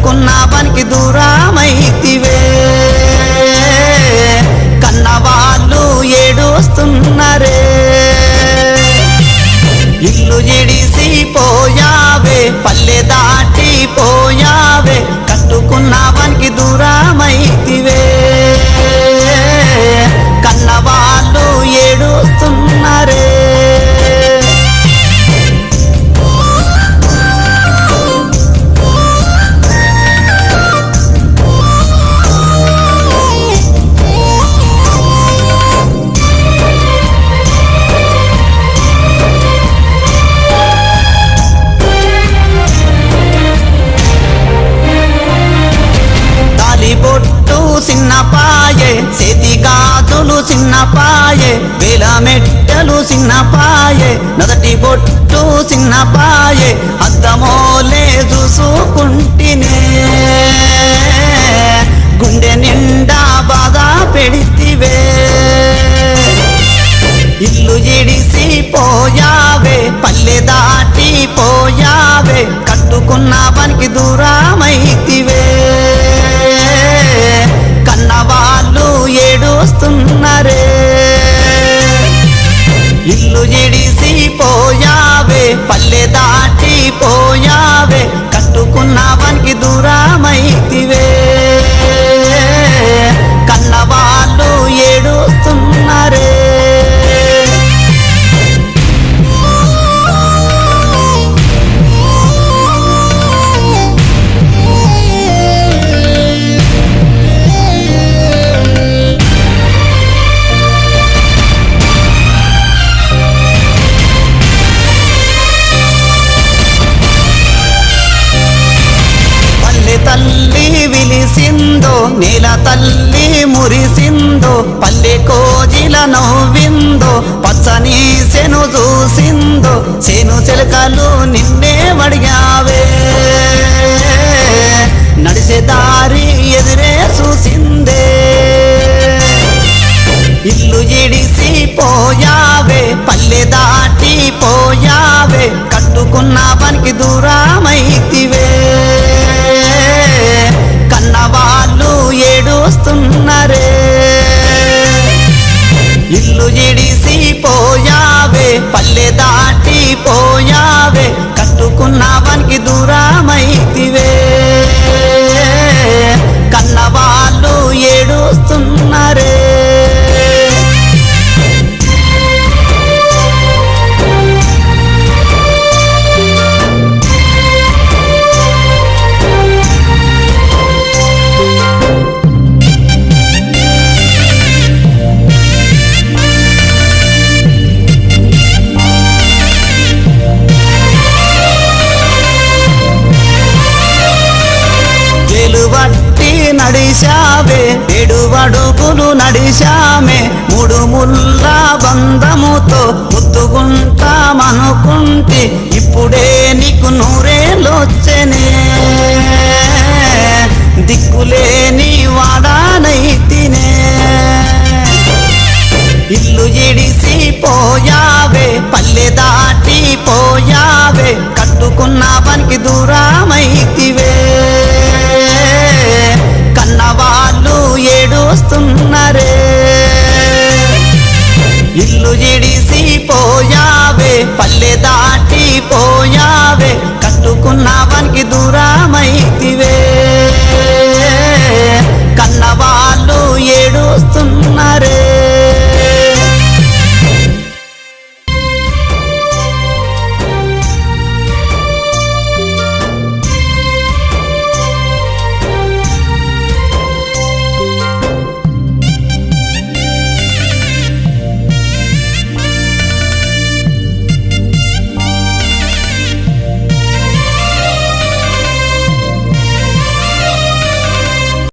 కట్టుకున్న పనికి దూరమైతివే కన్నవాళ్ళు ఏడుస్తున్నరే ఇల్లు జిడిసి పోయావే పల్లె దాటి పోయావే కట్టుకున్న పనికి దూరమైతివే కన్నవాళ్ళు ఏడుస్తున్నరే బొట్టు చిన్న పాయే చేతి గాజులు చిన్న పాయే వేల మెట్టెలు చిన్న పాయే నదటి బొట్టు చిన్న పాయే అద్దమోలే చూసుకుంటినే గుండె నిండా బాధ పెడితివే ఇల్లు జిడిసి పోయావే పల్లె దాటి పోయావే కట్టుకున్న పనికి దూరమైతివే కన్నవాళ్ళు ఏడుస్తున్నరే ఇల్లు జిడిసి పోయావే పల్లె దాటి పోయావే కట్టుకున్న పనికి దూరమైతివే కన్నవాళ్ళు ఏడుస్తున్నరే తల్లి విలిసిందో నేల తల్లి మురిసిందో పల్లె కోజిల నవ్విందో పచ్చని సెను చూసిందో చేను చెలకలు నిన్నే వడిగావే నడిసే దారి ఎదురే చూసిందే ఇల్లు జిడిసి పోయావే పల్లె దాటి పోయావే కట్టుకున్న పనికి దూరమైతివే కన్నవాళ్ళు ఏడుస్తున్నరే ఇల్లు జిడిసి పోయావే పల్లె దాటి పోయావే కట్టుకున్న పనికి దూరమైతివే కన్నవాళ్ళు ఏడుస్తున్నరే వట్టి నడిశావే 7 అడుగులు నడిశామే 3 ముళ్ళ బంధముతో ముద్దుకుంటామనుకుంటే ఇప్పుడే నీకు నూరేళ్ళొచ్చెనే దిక్కులేని వాడానైతినే ఇల్లు జిడిసి పోయావే పల్లె దాటి పోయావే కట్టుకున్న పనికి దూరమైతివే కన్నవాళ్ళు ఏడుస్తున్నరే ఇల్లు జిడిసి పోయావే పల్లె దాటి పోయావే కట్టుకున్న పనికి దూరమై